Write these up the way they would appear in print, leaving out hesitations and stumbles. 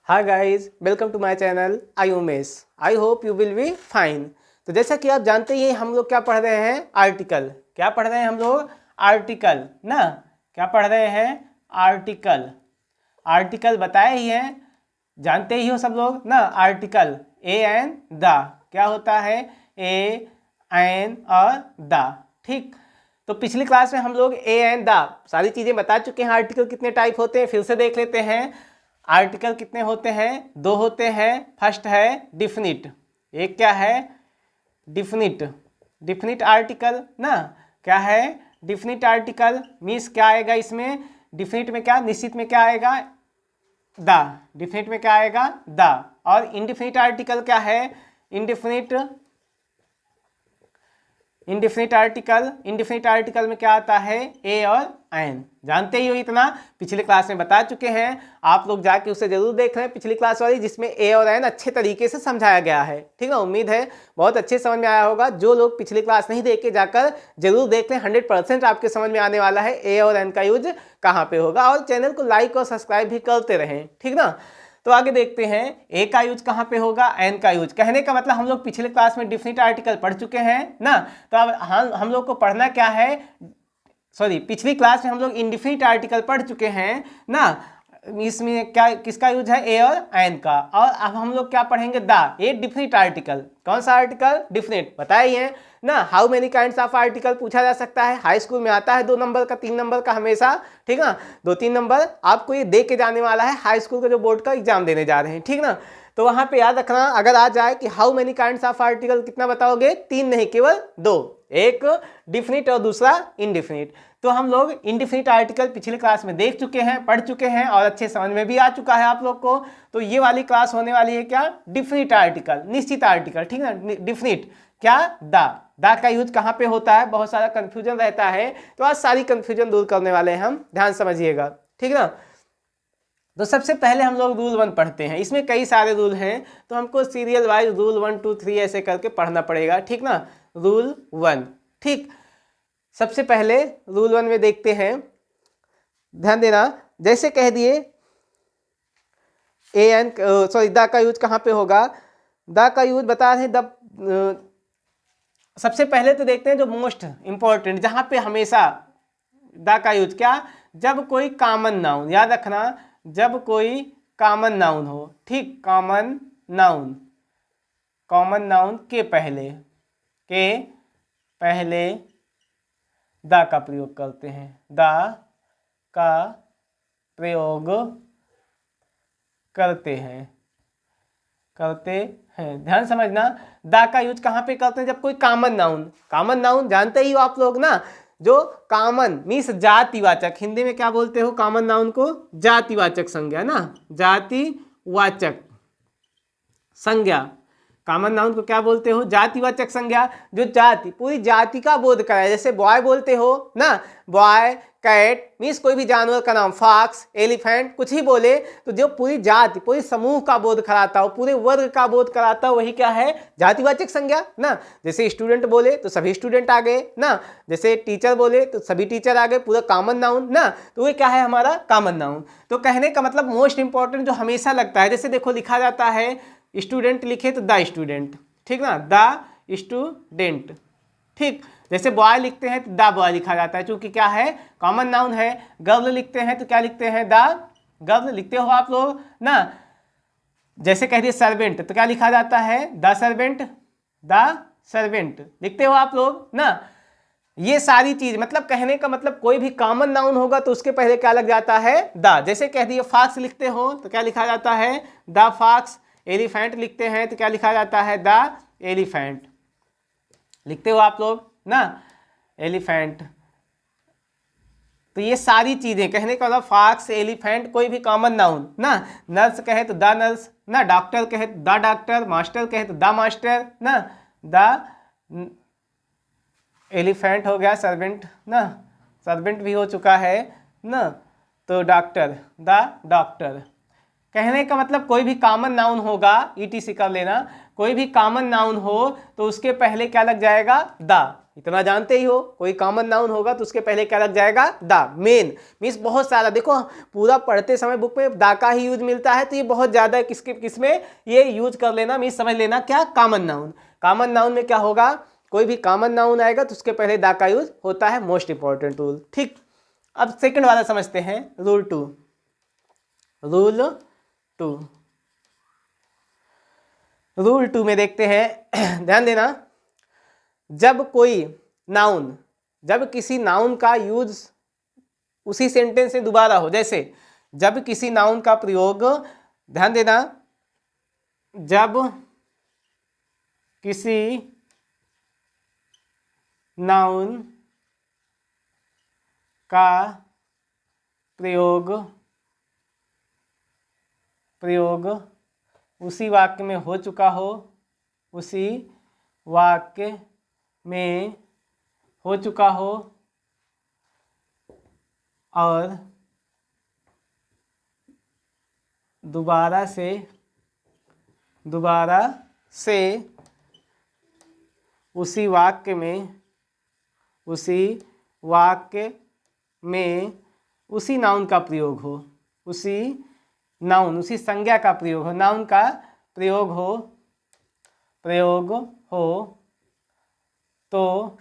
Hi guys, welcome to my channel. I Umesh. I hope you will be fine. तो जैसा कि आप जानते ही हम लोग क्या पढ़ रहे हैं, आर्टिकल। क्या पढ़ रहे हैं हम लोग? आर्टिकल ना। क्या पढ़ रहे हैं? आर्टिकल। आर्टिकल बताए ही हैं, जानते ही हो सब लोग ना। आर्टिकल ए एन द क्या होता है? ए एन और द। ठीक, तो पिछली क्लास में हम लोग ए एन द सारी चीज़ें बता चुके हैं। आर्टिकल कितने टाइप होते हैं फिर से देख लेते हैं। आर्टिकल कितने होते हैं? दो होते हैं। फर्स्ट है डिफिनिट। एक क्या है? डिफिनिट। डिफिनिट आर्टिकल ना। क्या है? डिफिनिट आर्टिकल मीन्स क्या आएगा इसमें? डिफिनिट में क्या, निश्चित में क्या आएगा? द। डिफिनिट में क्या आएगा? द। और इनडिफिनिट आर्टिकल क्या है? Indefinite. Indefinite article, indefinite article में क्या आता है? ए और एन। जानते ही हो, इतना पिछले क्लास में बता चुके हैं। आप लोग जाके उसे जरूर देख रहे हैं, पिछली क्लास वाली, जिसमें ए और एन अच्छे तरीके से समझाया गया है। ठीक है, उम्मीद है बहुत अच्छे समझ में आया होगा। जो लोग पिछली क्लास नहीं देख के जाकर जरूर देख लें, 100% आपके समझ में आने वाला है ए और एन का यूज कहाँ पे होगा। और चैनल को लाइक और सब्सक्राइब भी करते रहें, ठीक ना। तो आगे देखते हैं, ए का यूज कहाँ पे होगा, एन का यूज। कहने का मतलब हम लोग पिछले क्लास में डिफिनिट आर्टिकल पढ़ चुके हैं ना। तो अब हम लोग को पढ़ना क्या है? सॉरी, पिछली क्लास में हम लोग इंडिफिनिट आर्टिकल पढ़ चुके हैं ना। इसमें क्या, किसका यूज है? ए और एन का। और अब हम लोग क्या पढ़ेंगे? द। A definite article. कौन सा आर्टिकल? डिफिनिट। बताए हैं ना। How many kinds of article पूछा जा सकता है। हाई स्कूल में आता है 2 नंबर का, 3 नंबर का हमेशा। ठीक ना, 2-3 नंबर आपको ये दे के जाने वाला है। हाई स्कूल का जो बोर्ड का एग्जाम देने जा रहे हैं, ठीक ना। तो वहां पे याद रखना, अगर आ जाए कि how many kinds of article, कितना बताओगे? 3 नहीं, केवल 2। एक डिफिनिट और दूसरा इनडिफिनिट। तो हम लोग इनडिफिनिट आर्टिकल पिछले क्लास में देख चुके हैं, पढ़ चुके हैं और अच्छे समझ में भी आ चुका है आप लोग को। तो ये वाली क्लास होने वाली है क्या? डिफिनिट आर्टिकल, निश्चित आर्टिकल। ठीक है, डिफिनिट क्या? द का यूज कहाँ पे होता है? बहुत सारा कंफ्यूजन रहता है, तो आज सारी कंफ्यूजन दूर करने वाले हैं हम, ध्यान समझिएगा। ठीक ना। तो सबसे पहले हम लोग रूल 1 पढ़ते हैं। इसमें कई सारे रूल हैं, तो हमको सीरियल वाइज रूल 1, 2, 3 ऐसे करके पढ़ना पड़ेगा। ठीक ना। रूल 1, ठीक। सबसे पहले रूल 1 में देखते हैं, ध्यान देना। जैसे कह दिए ए एन, सॉरी, द का यूज कहाँ पे होगा? द का यूज बता रहे द। सबसे पहले तो देखते हैं जो मोस्ट इंपॉर्टेंट, जहां पे हमेशा द का यूज क्या? जब कोई कॉमन नाउन, याद रखना, जब कोई कॉमन नाउन हो। ठीक, कॉमन नाउन, कॉमन नाउन के पहले द का प्रयोग करते हैं। द का प्रयोग करते हैं। ध्यान समझना, द का यूज कहाँ पे करते हैं? जब कोई कॉमन नाउन जानते ही हो आप लोग ना। जो कॉमन मीन्स जातिवाचक, हिंदी में क्या बोलते हो कॉमन नाउन को? जातिवाचक संज्ञा ना, जातिवाचक संज्ञा। कॉमन नाउन को क्या बोलते हो? जातिवाचक संज्ञा। जो जाति, पूरी जाति का बोध कराए। जैसे बॉय बोलते हो ना, बॉय, कैट मीन्स कोई भी जानवर का नाम, फॉक्स, एलिफेंट, कुछ ही बोले तो जो पूरी जाति, पूरी समूह का बोध कराता हो, पूरे वर्ग का बोध कराता हो, वही क्या है? जातिवाचक संज्ञा ना। जैसे स्टूडेंट बोले तो सभी स्टूडेंट आ गए ना, जैसे टीचर बोले तो सभी टीचर आ गए, पूरा कॉमन नाउन ना। तो वो क्या है? हमारा कॉमन नाउन। तो कहने का मतलब मोस्ट इंपॉर्टेंट जो हमेशा लगता है, जैसे देखो लिखा जाता है, स्टूडेंट लिखे तो द स्टूडेंट, ठीक ना, द स्टूडेंट। ठीक, जैसे बॉय लिखते हैं तो द बॉय लिखा जाता है, क्योंकि क्या है? कॉमन नाउन है। गर्ल लिखते हैं तो क्या लिखते हैं? द गर्ल लिखते हो आप लोग ना। जैसे कह दिए सर्वेंट तो क्या लिखा जाता है? द सर्वेंट लिखते हो आप लोग ना। ये सारी चीज मतलब, कहने का मतलब कोई भी कॉमन नाउन होगा तो उसके पहले क्या लग जाता है? द। जैसे कह दिए फॉक्स लिखते हो तो क्या लिखा जाता है? The fox. एलिफेंट लिखते हैं तो क्या लिखा जाता है? द एलिफेंट लिखते हो आप लोग ना, एलिफेंट। तो ये सारी चीजें कहने का मतलब, फॉक्स, एलिफेंट, कोई भी कॉमन नाउन ना। नर्स कहे तो द नर्स ना, डॉक्टर कहे तो द डॉक्टर, मास्टर कहे तो द मास्टर ना। द एलिफेंट हो गया, सर्वेंट ना, सर्वेंट भी हो चुका है ना। तो डॉक्टर, द डॉक्टर। कहने का मतलब कोई भी कॉमन नाउन होगा, ईटीसी कर लेना, कोई भी कॉमन नाउन हो तो उसके पहले क्या लग जाएगा? द। इतना जानते ही हो, कोई कॉमन नाउन होगा तो उसके पहले क्या लग जाएगा, द। मेन मीन्स बहुत सारा, देखो पूरा पढ़ते समय बुक में द का ही यूज मिलता है, तो ये बहुत ज्यादा किसमें ये यूज कर लेना, मीन्स समझ लेना क्या, कॉमन नाउन। कॉमन नाउन में क्या होगा, कोई भी कॉमन नाउन आएगा तो उसके पहले द का यूज होता है, मोस्ट इंपॉर्टेंट रूल। ठीक, अब सेकंड वाला समझते हैं, रूल 2। रूल 2 में देखते हैं, ध्यान देना, जब कोई नाउन, जब किसी नाउन का यूज उसी सेंटेंस में दोबारा हो, जैसे जब किसी नाउन का प्रयोग, ध्यान देना, जब किसी नाउन का प्रयोग उसी वाक्य में हो चुका हो, उसी वाक्य में हो चुका हो और दोबारा से उसी वाक्य में उसी नाउन का प्रयोग हो, उसी संज्ञा का प्रयोग हो, नाउन का प्रयोग हो तो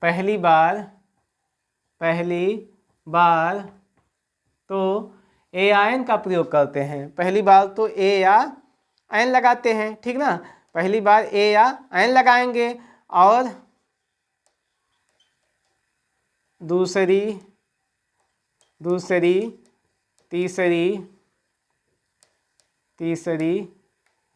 पहली बार तो ए या एन का प्रयोग करते हैं, पहली बार तो ए या एन लगाते हैं, ठीक ना, पहली बार ए या एन लगाएंगे और दूसरी, तीसरी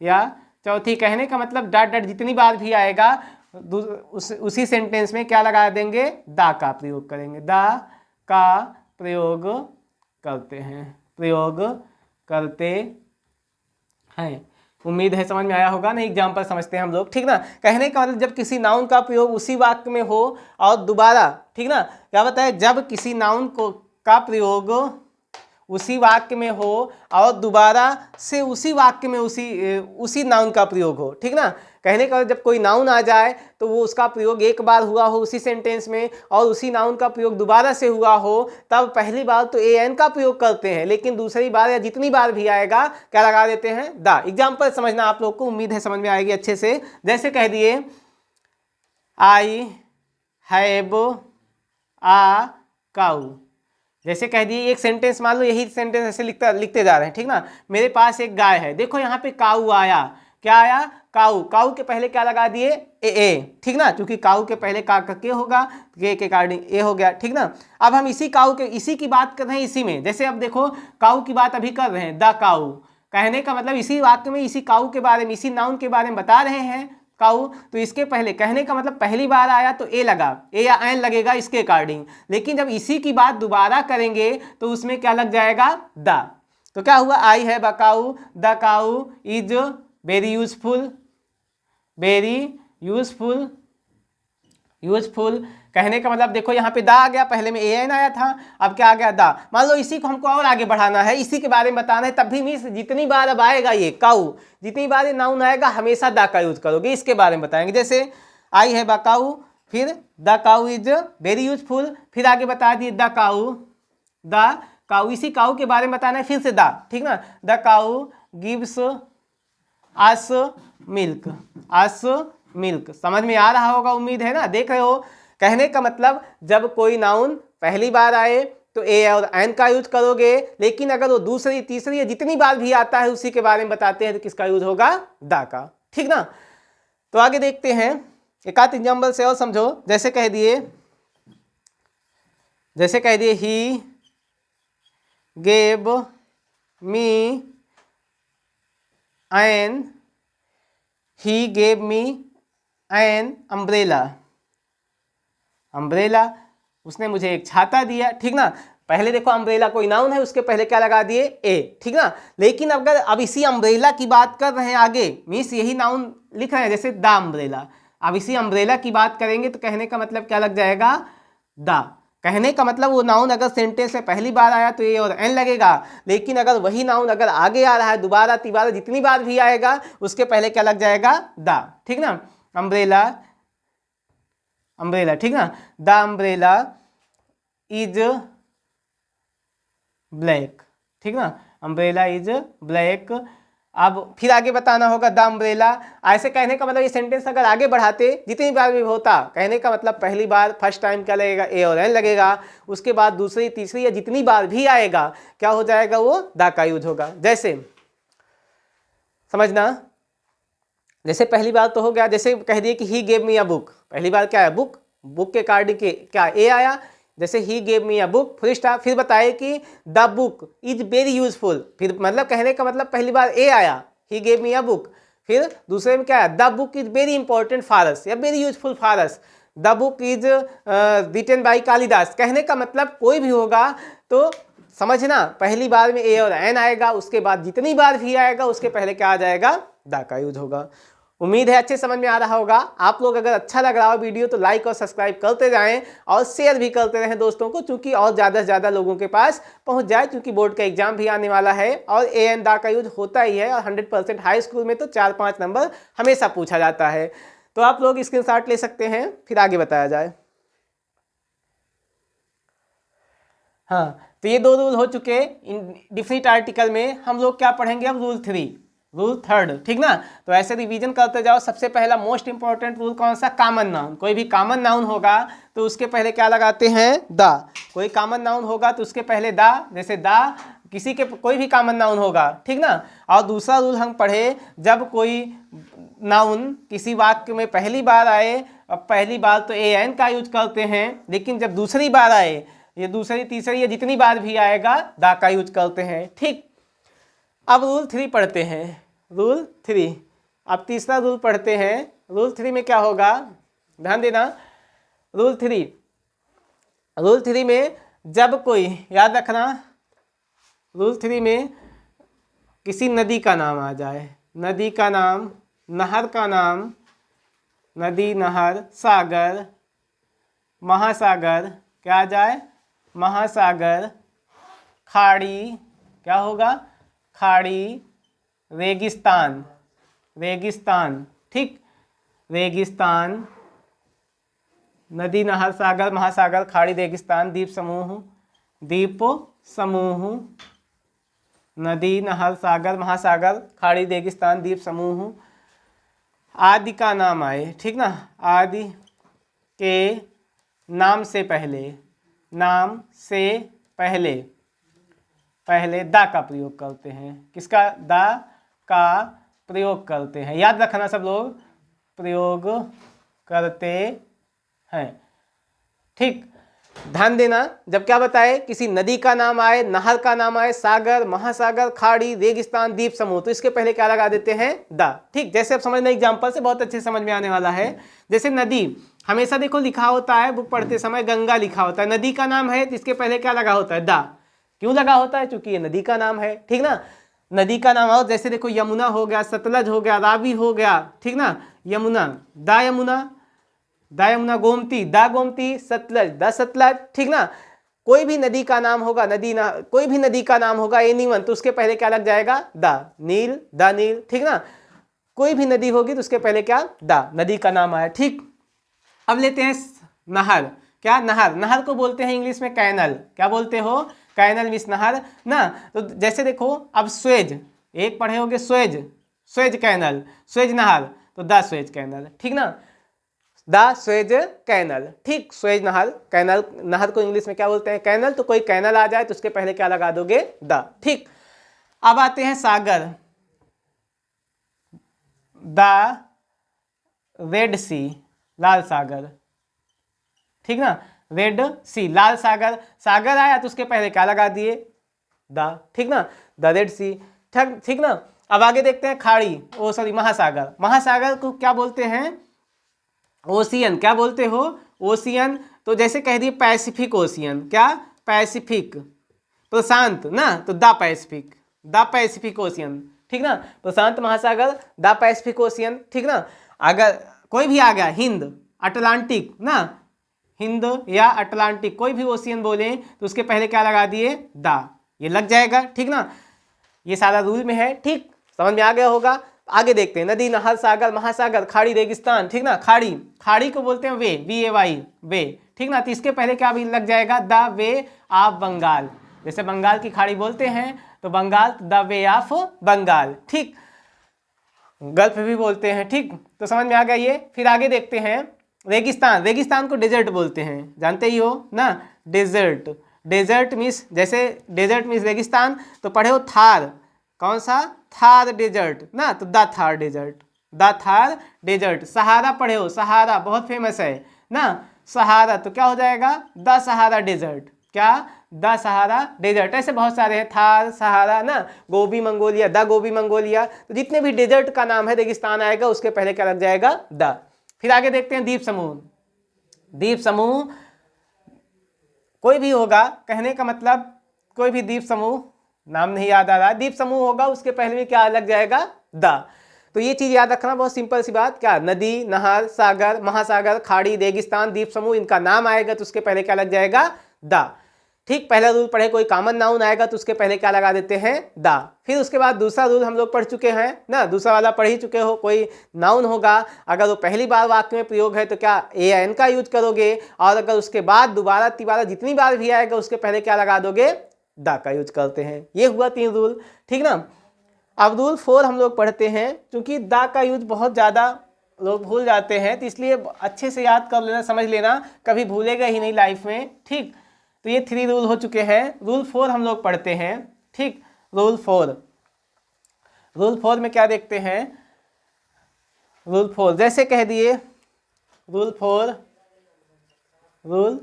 या चौथी, कहने का मतलब डॉट डॉट जितनी बार भी आएगा उसी सेंटेंस में क्या लगा देंगे, दा का प्रयोग करेंगे, दा का प्रयोग करते हैं। उम्मीद है समझ में आया होगा ना, एग्जाम्पल समझते हैं हम लोग, ठीक ना। कहने का मतलब जब किसी नाउन का प्रयोग उसी वाक्य में हो और दोबारा, ठीक ना, क्या बताया, जब किसी नाउन का प्रयोग उसी वाक्य में हो और दोबारा से उसी वाक्य में उसी नाउन का प्रयोग हो, ठीक ना। कहने का जब कोई नाउन आ जाए तो वो उसका प्रयोग एक बार हुआ हो उसी सेंटेंस में और उसी नाउन का प्रयोग दोबारा से हुआ हो, तब पहली बार तो ए एन का प्रयोग करते हैं, लेकिन दूसरी बार या जितनी बार भी आएगा क्या लगा देते हैं, दा। एग्जाम्पल समझना आप लोग को, उम्मीद है समझ में आएगी अच्छे से। जैसे कह दिए, आई हैव आ काऊ, जैसे कह दिए एक सेंटेंस, मान लो यही सेंटेंस ऐसे लिखते जा रहे हैं, ठीक ना। मेरे पास एक गाय है, देखो यहाँ पे काऊ आया, क्या आया, काऊ। काऊ के पहले क्या लगा दिए, ए, ठीक ना, क्योंकि काऊ के पहले का के होगा, के अकॉर्डिंग ए हो गया, ठीक ना। अब हम इसी की बात कर रहे हैं, इसी में, जैसे अब देखो काऊ की बात अभी कर रहे हैं, द काऊ, कहने का मतलब इसी वाक्य में इसी काऊ के बारे में, इसी नाउन के बारे में बता रहे हैं, काऊ, तो इसके पहले, कहने का मतलब पहली बार आया तो ए लगा, ए या एन लगेगा इसके अकॉर्डिंग, लेकिन जब इसी की बात दोबारा करेंगे तो उसमें क्या लग जाएगा, द। तो क्या हुआ, आई है बकाऊ, the cow is very useful. कहने का मतलब देखो यहाँ पे दा आ गया, पहले में ए एन आया था, अब क्या आ गया, दा। मान लो इसी को हमको और आगे बढ़ाना है, इसी के बारे में बताना है, तब भी मीन्स जितनी बार अब आएगा ये काऊ, जितनी बार ये नाउन आएगा हमेशा दा का यूज करोगे, इसके बारे में बताएंगे। जैसे आई है बकाऊ, फिर the cow is very useful, फिर आगे बता दिए द काऊ, इसी काऊ के बारे में बताना है, फिर से दा, ठीक ना। The cow gives us milk, समझ में आ रहा होगा, उम्मीद है ना, देख रहे हो। कहने का मतलब जब कोई नाउन पहली बार आए तो ए और एन का यूज करोगे, लेकिन अगर वो दूसरी, तीसरी या जितनी बार भी आता है उसी के बारे में बताते हैं तो किसका यूज होगा, दा का, ठीक ना। तो आगे देखते हैं, एक आध एग्जाम्पल से और समझो। जैसे कह दिए he gave me an umbrella, उसने मुझे एक छाता दिया, ठीक ना। पहले देखो अम्ब्रेला कोई नाउन है, उसके पहले क्या लगा दिए, ए, ठीक ना। लेकिन अगर अब इसी अम्ब्रेला की बात कर रहे हैं आगे, मीन्स यही नाउन लिख रहे हैं, जैसे द अम्ब्रेला, अब इसी अम्ब्रेला की बात करेंगे तो कहने का मतलब क्या लग जाएगा, द। कहने का मतलब वो नाउन अगर सेंटेंस में पहली बार आया तो ए और एन लगेगा, लेकिन अगर वही नाउन अगर आगे आ रहा है दोबारा, तिबारा, जितनी बार भी आएगा उसके पहले क्या लग जाएगा, द, ठीक ना। अम्ब्रेला अम्ब्रेला, ठीक ना, द अम्ब्रेला इज ब्लैक, ठीक ना, अम्ब्रेला इज ब्लैक। अब फिर आगे बताना होगा द अम्ब्रेला। ऐसे कहने का मतलब ये सेंटेंस अगर आगे बढ़ाते जितनी बार भी होता, कहने का मतलब पहली बार फर्स्ट टाइम क्या लगेगा, ए और एन लगेगा, उसके बाद दूसरी तीसरी या जितनी बार भी आएगा क्या हो जाएगा, वो द का यूज होगा। जैसे समझना, जैसे पहली बार तो हो गया, जैसे कह दिए कि he gave me a book, पहली बार क्या है बुक, बुक के कार्ड के क्या ए आया, जैसे he gave me a book full stop, फिर बताए कि the book is very useful, फिर मतलब कहने का मतलब पहली बार ए आया, he gave me a book, फिर दूसरे में क्या है, the book is very important for us या very useful for us, the book is written by Kalidas. कहने का मतलब कोई भी होगा तो समझना पहली बार में ए और एन आएगा, उसके बाद जितनी बार भी आएगा उसके पहले क्या आ जाएगा, द का यूज होगा। उम्मीद है अच्छे समझ में आ रहा होगा। आप लोग अगर अच्छा लग रहा हो वीडियो तो लाइक और सब्सक्राइब करते जाएं और शेयर भी करते रहें दोस्तों को, क्योंकि और ज़्यादा से ज़्यादा लोगों के पास पहुंच जाए, क्योंकि बोर्ड का एग्जाम भी आने वाला है और ए एन दा का यूज होता ही है, और 100% हाई स्कूल में तो 4-5 नंबर हमेशा पूछा जाता है। तो आप लोग स्क्रीनशॉट ले सकते हैं, फिर आगे बताया जाए। हाँ, तो ये 2 रूल हो चुके डिफिनिट आर्टिकल में। हम लोग क्या पढ़ेंगे अब, रूल 3, रूल 3, ठीक ना। तो ऐसे रिवीजन करते जाओ। सबसे पहला मोस्ट इंपॉर्टेंट रूल कौन सा, कॉमन नाउन। कोई भी कॉमन नाउन होगा तो उसके पहले क्या लगाते हैं, द। कोई कॉमन नाउन होगा तो उसके पहले द, जैसे द किसी के कोई भी कॉमन नाउन होगा, ठीक ना। और दूसरा रूल हम पढ़े, जब कोई नाउन किसी वाक्य में पहली बार आए, अब पहली बार तो ए एन का यूज करते हैं, लेकिन जब दूसरी बार आए, ये दूसरी तीसरी या जितनी बार भी आएगा दा का यूज करते हैं, ठीक। अब रूल 3 पढ़ते हैं, रूल 3। अब तीसरा रूल पढ़ते हैं। रूल 3 में क्या होगा, ध्यान देना। रूल 3 में जब कोई, याद रखना, रूल 3 में किसी नदी का नाम आ जाए, नदी का नाम, नहर का नाम, नदी, नहर, सागर, महासागर, क्या आ जाए, महासागर, खाड़ी, क्या होगा, खाड़ी, रेगिस्तान, रेगिस्तान, ठीक, रेगिस्तान, नदी, नहर, सागर, महासागर, खाड़ी, रेगिस्तान, द्वीप समूह, द्वीप समूह, नदी, नहर, सागर, महासागर, खाड़ी, रेगिस्तान, द्वीप समूह, आदि का नाम आए, ठीक ना, आदि के नाम से पहले, नाम से पहले, पहले दा का प्रयोग करते हैं। किसका, दा का प्रयोग करते हैं, याद रखना सब लोग, प्रयोग करते हैं, ठीक। ध्यान देना, जब क्या बताए, किसी नदी का नाम आए, नहर का नाम आए, सागर, महासागर, खाड़ी, रेगिस्तान, द्वीप समूह, तो इसके पहले क्या लगा देते हैं, दा, ठीक। जैसे आप समझना, एग्जांपल से बहुत अच्छे समझ में आने वाला है। जैसे नदी, हमेशा देखो लिखा होता है बुक पढ़ते समय गंगा लिखा होता है, नदी का नाम है तो इसके पहले क्या लगा होता है, दा। क्यों लगा होता है, क्योंकि ये नदी का नाम है, ठीक ना, नदी का नाम। और जैसे देखो यमुना हो गया, सतलज हो गया, रावी हो गया, ठीक ना, यमुना, दा यमुना, दा यमुना, गोमती, दा गोमती, सतलज, दा सतलज, ठीक ना। कोई भी नदी का नाम होगा, नदी ना, कोई भी नदी का नाम होगा एनीवन, तो उसके पहले क्या लग जाएगा, दा, नील, दा नील, ठीक ना। कोई भी नदी होगी तो उसके पहले क्या, दा, नदी का नाम आया, ठीक। अब लेते हैं नहर, क्या, नहर, नहर को बोलते हैं इंग्लिश में कैनल, क्या बोलते हो, कैनल मिस नहर ना। तो जैसे देखो अब स्वेज, एक पढ़े होगे स्वेज, स्वेज कैनल, स्वेज नहर, तो द स्वेज कैनल, ठीक ना, द स्वेज कैनल, ठीक। स्वेज नहर, कैनल, नहर को इंग्लिश में क्या बोलते हैं, कैनल। तो कोई कैनल आ जाए तो उसके पहले क्या लगा दोगे, द, ठीक। अब आते हैं सागर, द रेड सी, लाल सागर, ठीक ना, रेड सी, लाल सागर, सागर आया तो उसके पहले क्या लगा दिए, द, ठीक ना, द रेड सी, ठीक ना। अब आगे देखते हैं खाड़ी, ओ सॉरी महासागर, महासागर को क्या बोलते हैं, ओशियन, क्या बोलते हो, ओशियन। तो जैसे कह दिए पैसिफिक ओशियन, क्या, पैसिफिक, प्रशांत ना, तो the Pacific, the Pacific ocean, ठीक ना, प्रशांत महासागर, द पैसिफिक ओशियन, ठीक ना। अगर कोई भी आ गया, हिंद, अटलांटिक ना, हिंद या अटलांटिक, कोई भी ओशियन बोले तो उसके पहले क्या लगा दिए, द, ये लग जाएगा, ठीक ना। ये सारा रूल में है, ठीक, समझ में आ गया होगा। आगे देखते हैं, नदी, नहर, सागर, महासागर, खाड़ी, रेगिस्तान, ठीक ना। खाड़ी, खाड़ी को बोलते हैं वे, VAY, वे, ठीक ना। तो इसके पहले क्या भी लग जाएगा, द वे ऑफ बंगाल। जैसे बंगाल की खाड़ी बोलते हैं तो Bengal, the bay of Bengal, ठीक। गल्फ भी बोलते हैं, ठीक। तो समझ में आ गया ये। फिर आगे देखते हैं, रेगिस्तान, रेगिस्तान को डेजर्ट बोलते हैं, जानते ही हो ना। डेजर्ट, डेजर्ट मीन्स, जैसे डेजर्ट मीन्स रेगिस्तान, तो पढ़े हो थार, कौन सा, थार डेजर्ट ना, तो the Thar desert, the Thar desert. Sahara पढ़े हो, सहारा बहुत फेमस है ना, सहारा, तो क्या हो जाएगा, द सहारा डेजर्ट, क्या, द सहारा डेजर्ट। ऐसे बहुत सारे हैं, थार, सहारा ना, गोबी मंगोलिया, द गोबी मंगोलिया। तो जितने भी डेजर्ट का नाम है रेगिस्तान आएगा उसके पहले क्या लग जाएगा, द। फिर आगे देखते हैं द्वीप समूह, द्वीप समूह कोई भी होगा, कहने का मतलब कोई भी द्वीप समूह, नाम नहीं याद आ रहा, द्वीप समूह होगा उसके पहले भी क्या लग जाएगा, द। तो ये चीज याद रखना, बहुत सिंपल सी बात, क्या, नदी, नहर, सागर, महासागर, खाड़ी, रेगिस्तान, द्वीप समूह, इनका नाम आएगा तो उसके पहले क्या लग जाएगा, द, ठीक। पहला रूल पढ़े, कोई कॉमन नाउन आएगा तो उसके पहले क्या लगा देते हैं, द। फिर उसके बाद दूसरा रूल हम लोग पढ़ चुके हैं ना, दूसरा वाला पढ़ ही चुके हो, कोई नाउन होगा अगर वो पहली बार वाक्य में प्रयोग है तो क्या AN का यूज करोगे, और अगर उसके बाद दोबारा तिबारा जितनी बार भी आएगा उसके पहले क्या लगा दोगे, द का यूज करते हैं। ये हुआ 3 रूल, ठीक ना। अब रूल 4 हम लोग पढ़ते हैं, क्योंकि द का यूज बहुत ज़्यादा लोग भूल जाते हैं, तो इसलिए अच्छे से याद कर लेना, समझ लेना, कभी भूलेगा ही नहीं लाइफ में, ठीक। तो ये 3 रूल हो चुके हैं। रूल 4 हम लोग पढ़ते हैं, ठीक। रूल 4, रूल 4 में क्या देखते हैं, रूल 4 जैसे कह दिए, रूल 4, रूल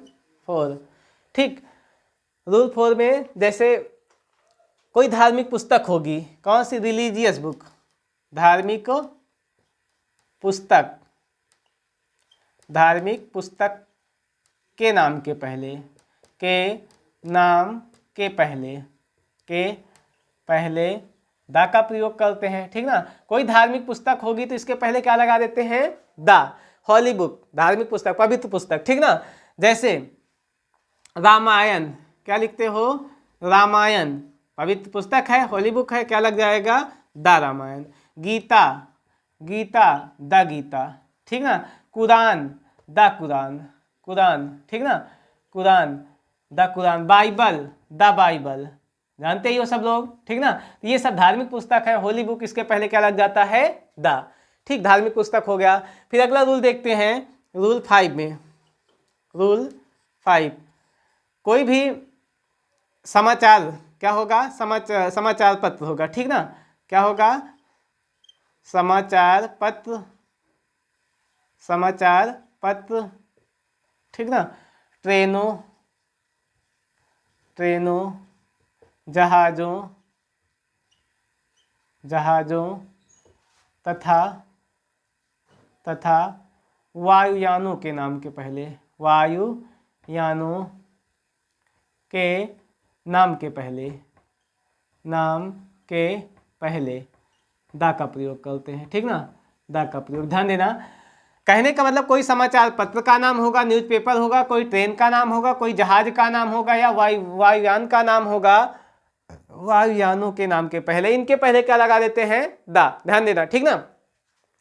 4, ठीक। रूल 4 में जैसे कोई धार्मिक पुस्तक होगी, कौन सी, रिलीजियस बुक, धार्मिक पुस्तक, धार्मिक पुस्तक के नाम के पहले, के नाम के पहले, के पहले द का प्रयोग करते हैं, ठीक ना। कोई धार्मिक पुस्तक होगी तो इसके पहले क्या लगा देते हैं, द। होली बुक, धार्मिक पुस्तक, पवित्र पुस्तक, ठीक ना। जैसे रामायण, क्या लिखते हो, रामायण, पवित्र पुस्तक है, होली बुक है, क्या लग जाएगा, द रामायण। गीता, गीता, द गीता, ठीक ना। कुरान, द कुरान, कुरान, ठीक ना, Quran, the Quran. Bible, the Bible, जानते ही हो सब लोग, ठीक ना। तो ये सब धार्मिक पुस्तक है, होली बुक, इसके पहले क्या लग जाता है, द, ठीक। धार्मिक पुस्तक हो गया। फिर अगला रूल देखते हैं, रूल 5 में, रूल 5, कोई भी समाचार, क्या होगा, समाचार पत्र होगा, ठीक ना। क्या होगा, समाचार पत्र, समाचार पत्र, ठीक ना। ट्रेनों, ट्रेनों, जहाज़ों, जहाज़ों, तथा, तथा वायुयानों के नाम के पहले, वायुयानों के नाम के पहले, नाम के पहले द का प्रयोग करते हैं, ठीक ना, द का प्रयोग, ध्यान देना। कहने का मतलब कोई समाचार पत्र का नाम होगा, न्यूज़पेपर होगा, कोई ट्रेन का नाम होगा, कोई जहाज का नाम होगा, या वायुयान का नाम होगा, वायुयानों के नाम के पहले, इनके पहले क्या लगा देते हैं, द, ध्यान देना, ठीक ना।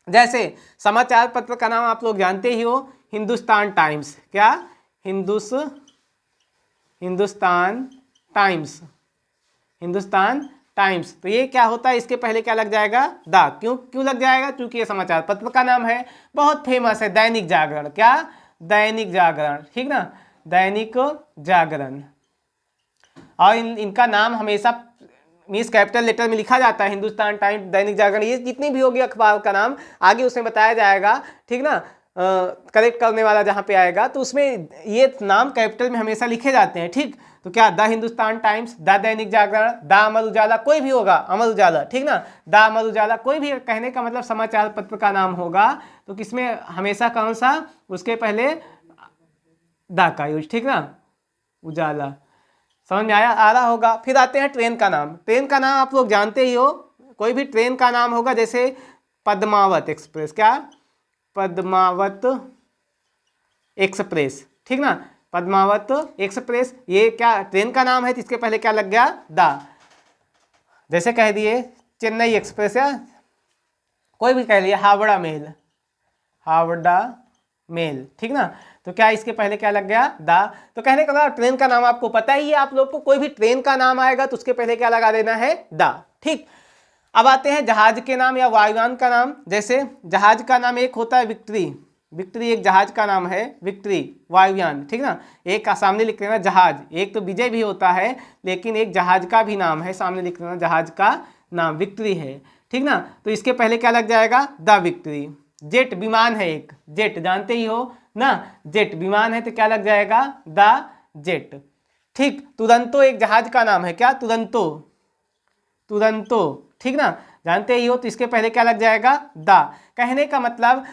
जैसे समाचार पत्र का नाम आप लोग जानते ही हो, हिंदुस्तान टाइम्स, क्या, हिंदुस्तान टाइम्स, हिंदुस्तान टाइम्स। तो ये क्या होता है, इसके पहले क्या लग जाएगा, द। क्यों लग जाएगा, क्योंकि ये समाचार पत्र का नाम है, बहुत फेमस है, दैनिक जागरण, क्या, दैनिक जागरण, ठीक ना, दैनिक जागरण। और इनका नाम हमेशा मीन्स कैपिटल लेटर में लिखा जाता है, हिंदुस्तान टाइम्स, दैनिक जागरण, ये जितनी भी होगी अखबार का नाम आगे उसमें बताया जाएगा, ठीक ना। करेक्ट करने वाला जहाँ पे आएगा तो उसमें ये नाम कैपिटल में हमेशा लिखे जाते हैं, ठीक। तो क्या, the Hindustan times, the Dainik Jagran, the Amar Ujala, कोई भी होगा, अमर उजाला, ठीक ना, द अमर उजाला, कोई भी, कहने का मतलब समाचार पत्र का नाम होगा तो किसमें हमेशा कौन सा, उसके पहले द का यूज, ठीक ना, उजाला। समझ में आ रहा होगा। फिर आते हैं ट्रेन का नाम, ट्रेन का नाम आप लोग जानते ही हो, कोई भी ट्रेन का नाम होगा, जैसे पद्मावत एक्सप्रेस, क्या, पद्मावत एक्सप्रेस, ठीक ना, पद्मावत एक्सप्रेस, ये क्या ट्रेन का नाम है तो इसके पहले क्या लग गया, द। जैसे कह दिए चेन्नई एक्सप्रेस, या कोई भी कह लिए, हावड़ा मेल, हावड़ा मेल, ठीक ना। तो क्या इसके पहले क्या लग गया, दा। तो कहने का मतलब ट्रेन का नाम आपको पता ही है, आप लोग को कोई भी ट्रेन का नाम आएगा तो उसके पहले क्या लगा देना है, दा, ठीक। अब आते हैं जहाज के नाम या वायुयान का नाम। जैसे जहाज का नाम एक होता है विक्ट्री, विक्ट्री एक जहाज का नाम है, विक्ट्री वायुयान, ठीक ना। एक का सामने लिख लेना जहाज, एक तो विजय भी होता है लेकिन एक जहाज का भी नाम है, सामने लिख लेना जहाज का नाम विक्ट्री है, ठीक ना। तो इसके पहले क्या लग जाएगा, द विक्ट्री। जेट विमान है एक, जेट जानते ही हो ना, जेट विमान है तो क्या लग जाएगा, द जेट, ठीक। तुरंतो एक जहाज का नाम है, क्या, तुरंतो, तुरंतो, ठीक ना, जानते ही हो। तो इसके पहले क्या लग जाएगा, दा। कहने का मतलब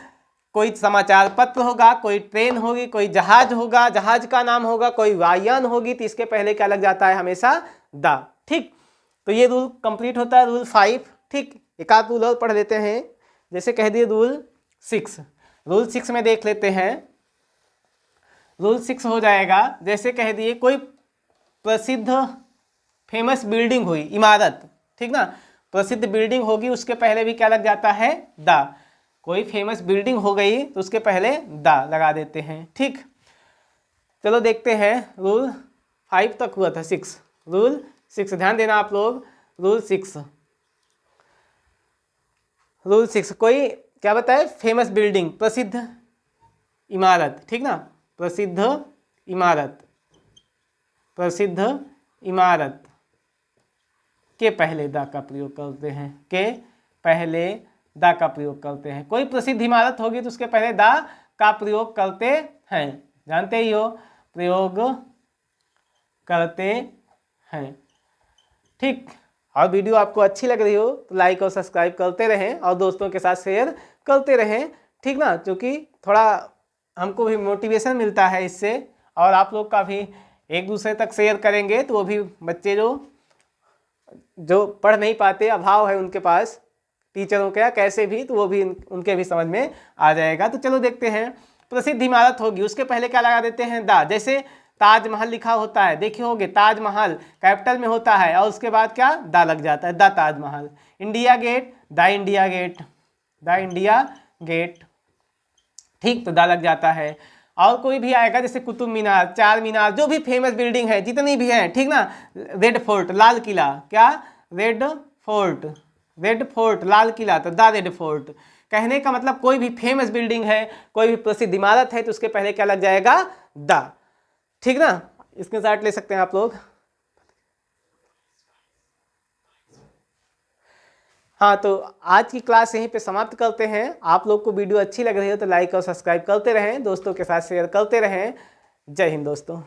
कोई समाचार पत्र होगा, कोई ट्रेन होगी, कोई जहाज होगा, जहाज का नाम होगा, कोई वायुयान होगी, तो इसके पहले क्या लग जाता है, हमेशा दा, ठीक। तो ये रूल कंप्लीट होता है, रूल 5, ठीक। एक आध रूल और पढ़ लेते हैं, जैसे कह दिए रूल 6। रूल 6 में देख लेते हैं, रूल 6 हो जाएगा, जैसे कह दिए कोई प्रसिद्ध फेमस बिल्डिंग हुई, इमारत, ठीक ना, प्रसिद्ध बिल्डिंग होगी, उसके पहले भी क्या लग जाता है, दा। कोई फेमस बिल्डिंग हो गई तो उसके पहले दा लगा देते हैं, ठीक। चलो देखते हैं, रूल 5 तक हुआ था, 6, रूल 6 ध्यान देना आप लोग। रूल 6, रूल 6 कोई क्या बताए, फेमस बिल्डिंग, प्रसिद्ध इमारत, ठीक ना, प्रसिद्ध इमारत, प्रसिद्ध इमारत के पहले दा का प्रयोग करते हैं, के पहले दा का प्रयोग करते हैं। कोई प्रसिद्ध इमारत होगी तो उसके पहले दा का प्रयोग करते हैं, जानते ही हो, प्रयोग करते हैं, ठीक। और वीडियो आपको अच्छी लग रही हो तो लाइक और सब्सक्राइब करते रहें और दोस्तों के साथ शेयर करते रहें, ठीक ना, क्योंकि थोड़ा हमको भी मोटिवेशन मिलता है इससे, और आप लोग का भी एक दूसरे तक शेयर करेंगे तो वो भी बच्चे जो पढ़ नहीं पाते, अभाव है उनके पास टीचरों का कैसे भी, तो वो भी उनके भी समझ में आ जाएगा। तो चलो देखते हैं, प्रसिद्ध इमारत होगी उसके पहले क्या लगा देते हैं, दा। जैसे ताजमहल लिखा होता है, देखे होगे, ताजमहल कैपिटल में होता है और उसके बाद क्या, दा लग जाता है, the Taj Mahal. India gate, the India gate, the India gate, ठीक, तो दा लग जाता है। और कोई भी आएगा जैसे कुतुब मीनार, चार मीनार, जो भी फेमस बिल्डिंग है, जितनी भी हैं, ठीक ना, रेड फोर्ट, लाल किला, क्या, red fort, red fort, Lal Qila, तो द रेड फोर्ट। कहने का मतलब कोई भी फेमस बिल्डिंग है, कोई भी प्रसिद्ध इमारत है तो उसके पहले क्या लग जाएगा, द, ठीक ना। इसके साथ ले सकते हैं आप लोग। हाँ, तो आज की क्लास यहीं पे समाप्त करते हैं। आप लोग को वीडियो अच्छी लग रही हो तो लाइक और सब्सक्राइब करते रहें, दोस्तों के साथ शेयर करते रहें। जय हिंद दोस्तों।